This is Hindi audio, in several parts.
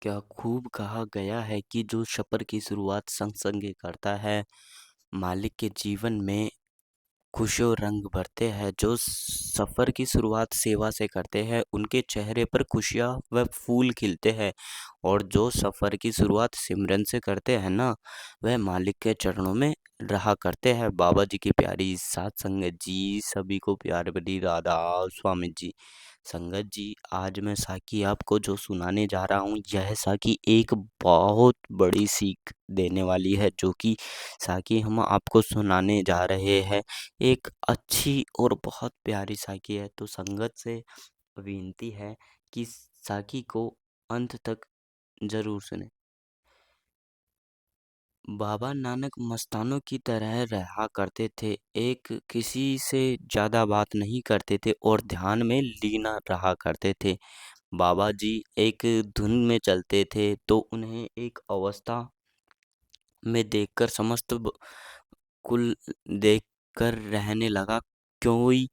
क्या खूब कहा गया है कि जो सफ़र की शुरुआत संग संगी करता है, मालिक के जीवन में खुशियों रंग भरते हैं। जो सफ़र की शुरुआत सेवा से करते हैं, उनके चेहरे पर खुशियाँ व फूल खिलते हैं। और जो सफ़र की शुरुआत सिमरन से करते हैं ना, वह मालिक के चरणों में रहा करते हैं। बाबा जी की प्यारी सात संगत जी, सभी को प्यार भरी राधा स्वामी जी। संगत जी, आज मैं साखी आपको जो सुनाने जा रहा हूँ, यह साखी एक बहुत बड़ी सीख देने वाली है। जो कि साखी हम आपको सुनाने जा रहे हैं, एक अच्छी और बहुत प्यारी साखी है। तो संगत से विनती है कि साखी को अंत तक ज़रूर सुनें। बाबा नानक मस्तानों की तरह रहा करते थे। एक किसी से ज़्यादा बात नहीं करते थे और ध्यान में लीन रहा करते थे। बाबा जी एक धुन में चलते थे, तो उन्हें एक अवस्था में देखकर समस्त कुल देखकर रहने लगा। कोई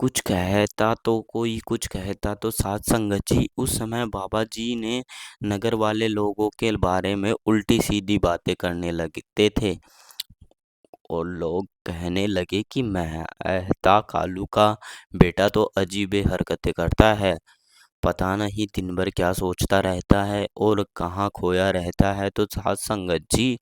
कुछ कहता तो कोई कुछ कहता तो साध संगत जी, उस समय बाबा जी ने नगर वाले लोगों के बारे में उल्टी सीधी बातें करने लगते थे। और लोग कहने लगे कि मेहता कालू का बेटा तो अजीबे हरकतें करता है। पता नहीं दिन भर क्या सोचता रहता है और कहाँ खोया रहता है। तो साध संगत जी,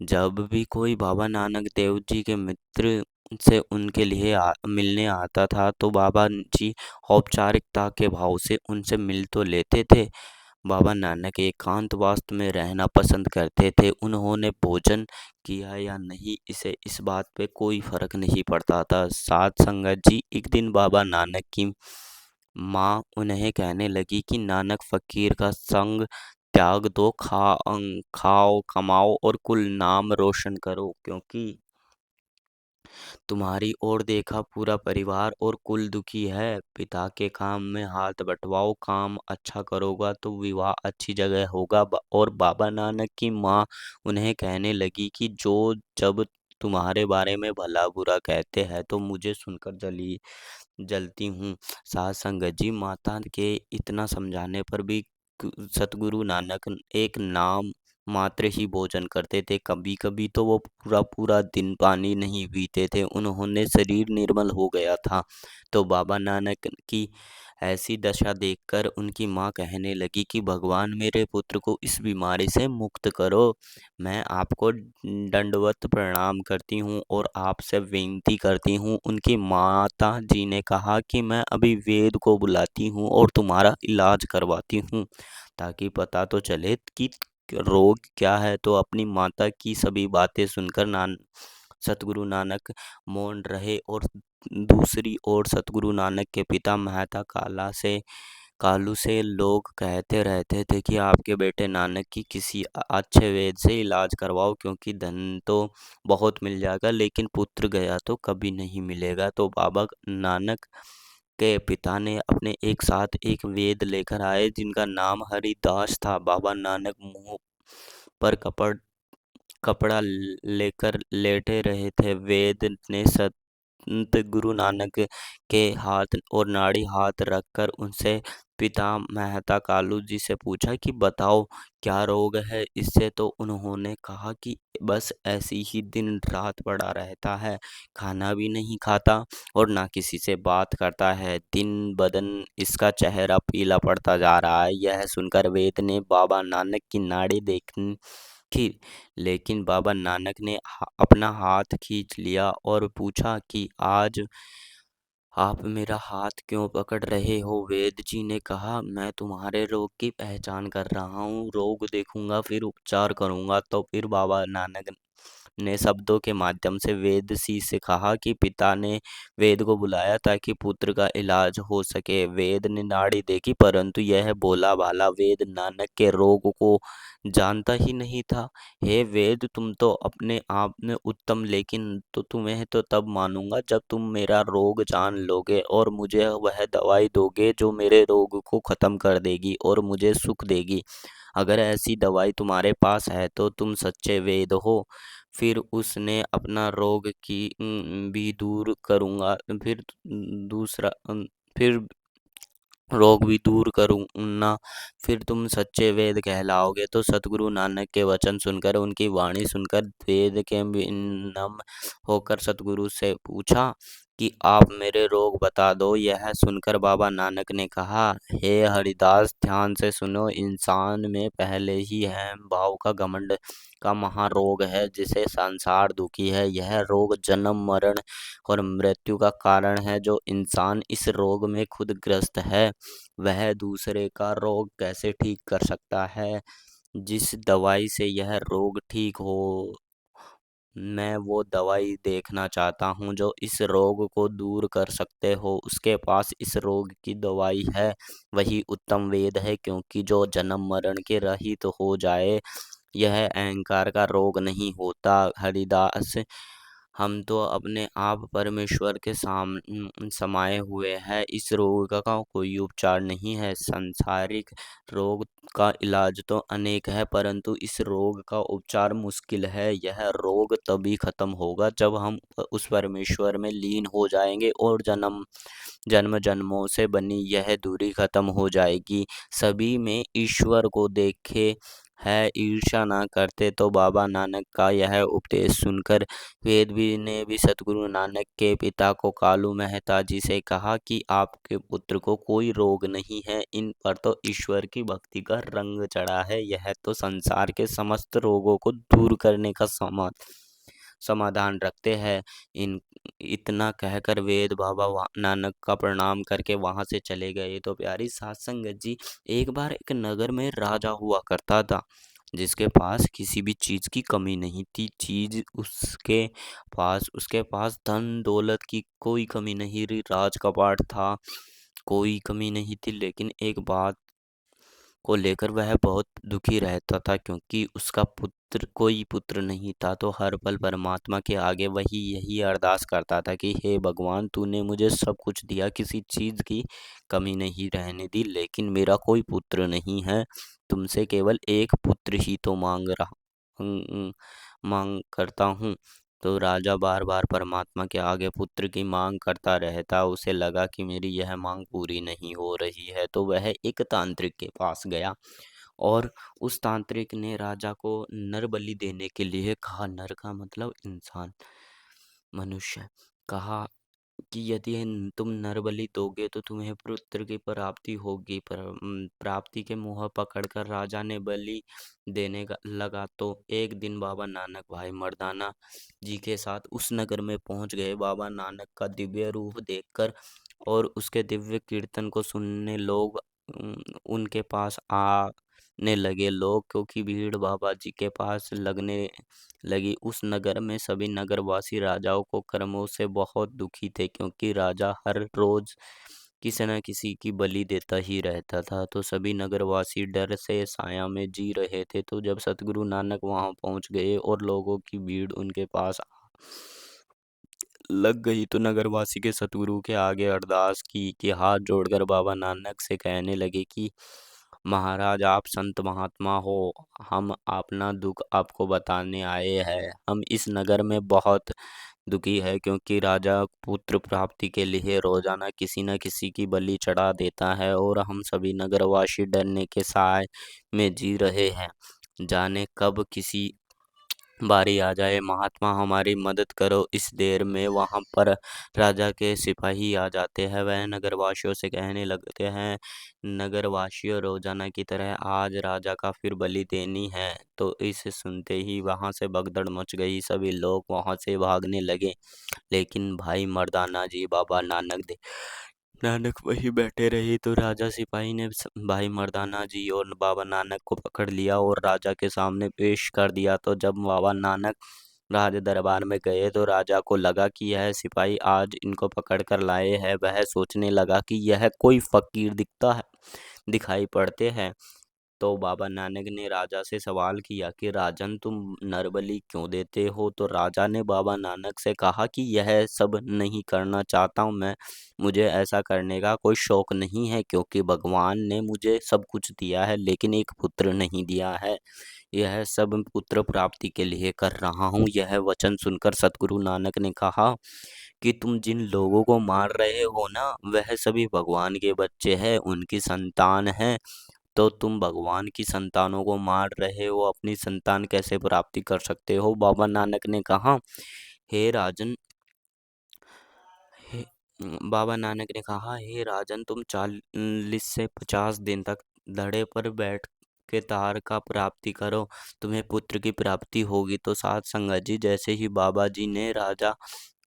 जब भी कोई बाबा नानक देव जी के मित्र से उनके लिए मिलने आता था, तो बाबा जी औपचारिकता के भाव से उनसे मिल तो लेते थे। बाबा नानक एकांतवास में रहना पसंद करते थे। उन्होंने भोजन किया या नहीं, इसे इस बात पे कोई फ़र्क नहीं पड़ता था। साध संगत जी, एक दिन बाबा नानक की माँ उन्हें कहने लगी कि नानक फ़कीर का संग त्याग दो, खाओ, कमाओ और कुल नाम रोशन करो, क्योंकि तुम्हारी ओर देखा पूरा परिवार और कुल दुखी है। पिता के काम में हाथ बँटवाओ, काम अच्छा करोगा तो विवाह अच्छी जगह होगा। और बाबा नानक की माँ उन्हें कहने लगी कि जो जब तुम्हारे बारे में भला-बुरा कहते हैं, तो मुझे सुनकर जलती हूँ। साध संगत जी, माता के इतना समझाने पर भी सतगुरु नानक एक नाम मात्र ही भोजन करते थे। कभी-कभी तो वो पूरा-पूरा दिन पानी नहीं पीते थे। उन्होंने शरीर निर्मल हो गया था। तो बाबा नानक की ऐसी दशा देखकर उनकी माँ कहने लगी कि भगवान, मेरे पुत्र को इस बीमारी से मुक्त करो। मैं आपको दंडवत प्रणाम करती हूँ और आपसे विनती करती हूँ। उनकी माता जी ने कहा कि मैं अभी वेद को बुलाती हूँ और तुम्हारा इलाज करवाती हूँ, ताकि पता तो चले कि रोग क्या है। तो अपनी माता की सभी बातें सुनकर सतगुरु नानक मौन रहे। और दूसरी ओर सतगुरु नानक के पिता मेहता कालू से लोग कहते रहते थे कि आपके बेटे नानक की किसी अच्छे वैद्य से इलाज करवाओ, क्योंकि धन तो बहुत मिल जाएगा, लेकिन पुत्र गया तो कभी नहीं मिलेगा। तो बाबा नानक के पिता ने अपने एक साथ एक वैद्य लेकर आए, जिनका नाम हरिदास था। बाबा नानक मुंह पर कपड़ा लेकर लेटे रहे थे। वैद्य ने संत गुरु नानक के हाथ और नाड़ी हाथ रखकर उनसे पिता मेहता कालू जी से पूछा कि बताओ क्या रोग है इससे। तो उन्होंने कहा कि बस ऐसी ही दिन रात पड़ा रहता है, खाना भी नहीं खाता और ना किसी से बात करता है। दिन बदन इसका चेहरा पीला पड़ता जा रहा है। यह सुनकर वैद्य ने बाबा नानक की नाड़ी देखी, लेकिन बाबा नानक ने अपना हाथ खींच लिया और पूछा कि आज आप मेरा हाथ क्यों पकड़ रहे हो। वैद्य जी ने कहा, मैं तुम्हारे रोग की पहचान कर रहा हूँ, रोग देखूंगा फिर उपचार करूंगा। तो फिर बाबा नानक ने शब्दों के माध्यम से वेद सी से कहा कि पिता ने वेद को बुलाया ताकि पुत्र का इलाज हो सके। वेद ने नाड़ी देखी, परंतु यह भोला भाला वेद नानक के रोग को जानता ही नहीं था। हे वेद, तुम तो अपने आप में उत्तम, लेकिन तो तुम्हें तो तब मानूंगा जब तुम मेरा रोग जान लोगे और मुझे वह दवाई दोगे जो मेरे रोग को खत्म कर देगी और मुझे सुख देगी। अगर ऐसी दवाई तुम्हारे पास है तो तुम सच्चे वेद हो। फिर उसने अपना रोग की भी दूर करूंगा। फिर दूसरा फिर रोग भी दूर करूँगा, फिर तुम सच्चे वेद कहलाओगे। तो सतगुरु नानक के वचन सुनकर, उनकी वाणी सुनकर, वेद के विनम्र होकर सतगुरु से पूछा कि आप मेरे रोग बता दो। यह सुनकर बाबा नानक ने कहा, हे हरिदास, ध्यान से सुनो। इंसान में पहले ही अहम भाव का घमंड का महारोग है, जिसे संसार दुखी है। यह रोग जन्म, मरण और मृत्यु का कारण है। जो इंसान इस रोग में खुद ग्रस्त है, वह दूसरे का रोग कैसे ठीक कर सकता है। जिस दवाई से यह रोग ठीक हो, मैं वो दवाई देखना चाहता हूँ जो इस रोग को दूर कर सकते हो। उसके पास इस रोग की दवाई है, वही उत्तम वेद है। क्योंकि जो जन्म मरण के रहित हो जाए, यह अहंकार का रोग नहीं होता। हरिदास, हम तो अपने आप परमेश्वर के समाये हुए हैं। इस रोग का कोई उपचार नहीं है। सांसारिक रोग का इलाज तो अनेक है, परंतु इस रोग का उपचार मुश्किल है। यह रोग तभी खत्म होगा जब हम उस परमेश्वर में लीन हो जाएंगे और जन्म जन्म जन्मों से बनी यह दूरी खत्म हो जाएगी। सभी में ईश्वर को देखे है, ईर्ष्या ना करते। तो बाबा नानक का यह उपदेश सुनकर वेदवी ने भी सतगुरु नानक के पिता को कालू मेहता जी से कहा कि आपके पुत्र को कोई रोग नहीं है, इन पर तो ईश्वर की भक्ति का रंग चढ़ा है। यह तो संसार के समस्त रोगों को दूर करने का समाधान रखते हैं। इन इतना कहकर वेद बाबा नानक का प्रणाम करके वहां से चले गए। तो प्यारी सात संगत जी, एक बार एक नगर में राजा हुआ करता था, जिसके पास किसी भी चीज की कमी नहीं थी। चीज उसके पास धन दौलत की कोई कमी नहीं रही, राज कपाट था, कोई कमी नहीं थी। लेकिन एक बात को लेकर वह बहुत दुखी रहता था, क्योंकि उसका कोई पुत्र नहीं था। तो हर पल परमात्मा के आगे वही यही अरदास करता था कि हे भगवान, तूने मुझे सब कुछ दिया, किसी चीज की कमी नहीं रहने दी, लेकिन मेरा कोई पुत्र नहीं है। तुमसे केवल एक पुत्र ही तो मांग करता हूँ। तो राजा बार बार परमात्मा के आगे पुत्र की मांग करता रहता। उसे लगा कि मेरी यह मांग पूरी नहीं हो रही है, तो वह एक तांत्रिक के पास गया और उस तांत्रिक ने राजा को नर बलि देने के लिए कहा। नर का मतलब इंसान, मनुष्य। कहा कि यदि तुम नर बलि दोगे तो तुम्हें पुत्र की प्राप्ति होगी। पर प्राप्ति के मुँह पकड़कर राजा ने बलि देने का लगा। तो एक दिन बाबा नानक भाई मर्दाना जी के साथ उस नगर में पहुंच गए। बाबा नानक का दिव्य रूप देखकर और उसके दिव्य कीर्तन को सुनने लोग उनके पास आने लगे। लोग क्योंकि भीड़ बाबा जी के पास लगने लगी। उस नगर में सभी नगरवासी राजाओं को कर्मों से बहुत दुखी थे, क्योंकि राजा हर रोज किसी न किसी की बलि देता ही रहता था। तो सभी नगरवासी डर से साया में जी रहे थे। तो जब सतगुरु नानक वहां पहुंच गए और लोगों की भीड़ उनके पास लग गई, तो नगरवासी के सतगुरु के आगे अरदास की कि हाथ जोड़कर बाबा नानक से कहने लगे कि महाराज, आप संत महात्मा हो, हम अपना दुख आपको बताने आए हैं। हम इस नगर में बहुत दुखी है, क्योंकि राजा पुत्र प्राप्ति के लिए रोजाना किसी न किसी की बलि चढ़ा देता है और हम सभी नगरवासी डरने के साए में जी रहे हैं। जाने कब किसी बारी आ जाए। महात्मा, हमारी मदद करो। इस देर में वहां पर राजा के सिपाही आ जाते हैं। वह नगरवासियों से कहने लगते हैं, नगरवासियों, रोजाना की तरह आज राजा का फिर बलि देनी है। तो इसे सुनते ही वहां से भगदड़ मच गई। सभी लोग वहां से भागने लगे, लेकिन भाई मर्दाना जी, बाबा नानक वहीं बैठे रहे। तो राजा सिपाही ने भाई मर्दाना जी और बाबा नानक को पकड़ लिया और राजा के सामने पेश कर दिया। तो जब बाबा नानक राज दरबार में गए, तो राजा को लगा कि यह सिपाही आज इनको पकड़ कर लाए हैं। वह सोचने लगा कि यह कोई फकीर दिखाई पड़ते हैं। तो बाबा नानक ने राजा से सवाल किया कि राजन, तुम नरबलि क्यों देते हो? तो राजा ने बाबा नानक से कहा कि यह सब नहीं करना चाहता हूँ मैं, मुझे ऐसा करने का कोई शौक नहीं है, क्योंकि भगवान ने मुझे सब कुछ दिया है लेकिन एक पुत्र नहीं दिया है। यह सब पुत्र प्राप्ति के लिए कर रहा हूँ। यह वचन सुनकर सतगुरु नानक ने कहा कि तुम जिन लोगों को मार रहे हो ना, वह सभी भगवान के बच्चे हैं, उनकी संतान हैं। तो तुम भगवान की संतानों को मार रहे हो, अपनी संतान कैसे प्राप्ति कर सकते हो? बाबा नानक ने कहा, हे राजन, हे बाबा नानक ने कहा, हे राजन, तुम 40 से 50 दिन तक धड़े पर बैठ के तार का प्राप्ति करो, तुम्हें पुत्र की प्राप्ति होगी। तो साध संगत जी, जैसे ही बाबा जी ने राजा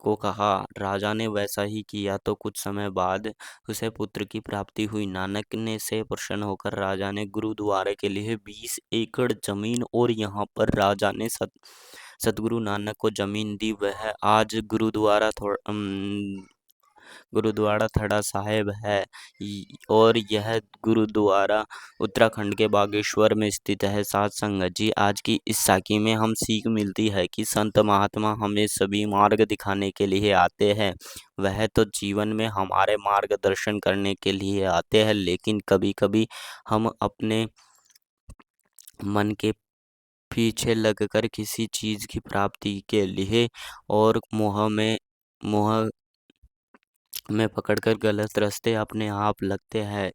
को कहा, राजा ने वैसा ही किया। तो कुछ समय बाद उसे पुत्र की प्राप्ति हुई। नानक ने से प्रसन्न होकर राजा ने गुरुद्वारे के लिए 20 एकड़ जमीन, और यहाँ पर राजा ने सतगुरु नानक को जमीन दी। वह आज गुरुद्वारा थड़ा साहिब है। और यह गुरुद्वारा उत्तराखंड के बागेश्वर में स्थित है। साध संगत जी, आज की इस साखी में हम सीख मिलती है कि संत महात्मा हमें सभी मार्ग दिखाने के लिए आते हैं। वह तो जीवन में हमारे मार्गदर्शन करने के लिए आते हैं, लेकिन कभी कभी हम अपने मन के पीछे लगकर किसी चीज की प्राप्ति के लिए और मोह में पकड़कर गलत रास्ते अपने आप लगते हैं।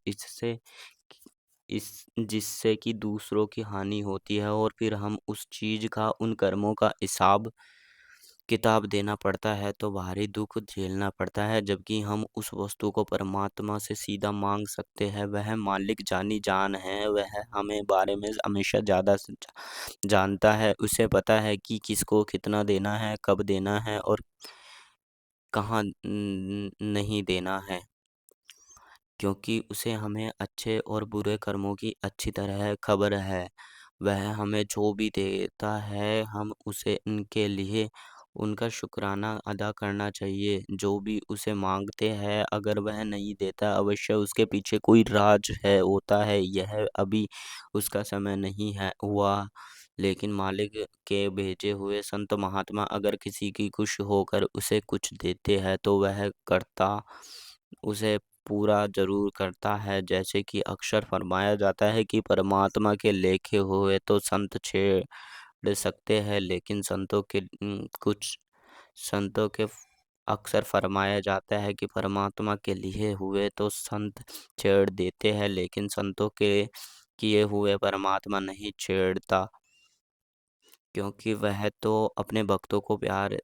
इस जिससे कि दूसरों की हानि होती है, और फिर हम उस चीज का, उन कर्मों का हिसाब किताब देना पड़ता है, तो भारी दुख झेलना पड़ता है। जबकि हम उस वस्तु को परमात्मा से सीधा मांग सकते हैं। वह मालिक जानी जान है, वह हमें बारे में हमेशा ज़्यादा जानता है। उसे पता है कि किसको कितना देना है, कब देना है, और कहाँ नहीं देना है, क्योंकि उसे हमें अच्छे और बुरे कर्मों की अच्छी तरह खबर है। वह हमें जो भी देता है, हम उसे उनके लिए उनका शुक्राना अदा करना चाहिए। जो भी उसे मांगते हैं, अगर वह नहीं देता, अवश्य उसके पीछे कोई राज है, होता है। यह अभी उसका समय नहीं है हुआ, लेकिन मालिक के भेजे हुए संत महात्मा अगर किसी की खुश होकर उसे कुछ देते हैं, तो वह करता उसे पूरा ज़रूर करता है। जैसे कि अक्सर फरमाया जाता है कि परमात्मा के लेखे हुए तो संत छेड़ सकते हैं, लेकिन कुछ संतों के अक्सर फरमाया जाता है कि परमात्मा के लिए हुए तो संत छेड़ देते हैं, लेकिन संतों के किए हुए परमात्मा नहीं छेड़ता, क्योंकि वह तो अपने भक्तों को प्यार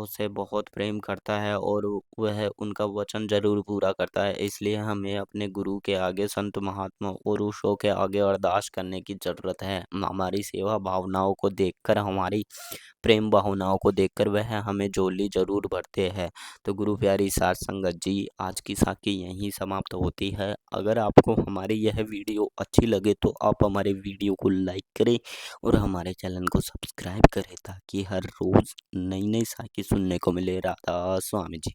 से बहुत प्रेम करता है, और वह उनका वचन ज़रूर पूरा करता है। इसलिए हमें अपने गुरु के आगे, संत महात्मा और ऋषियों के आगे अरदास करने की ज़रूरत है। हमारी सेवा भावनाओं को देखकर, हमारी प्रेम भावनाओं को देखकर वह हमें झोली ज़रूर भरते हैं। तो गुरु प्यारी साध संगत जी, आज की साखी यहीं समाप्त होती है। अगर आपको हमारी यह वीडियो अच्छी लगे तो आप हमारे वीडियो को लाइक करें और हमारे चैनल को सब्सक्राइब करें, ताकि हर रोज़ नई नई साखी सुनने को मिले। राधा स्वामी जी।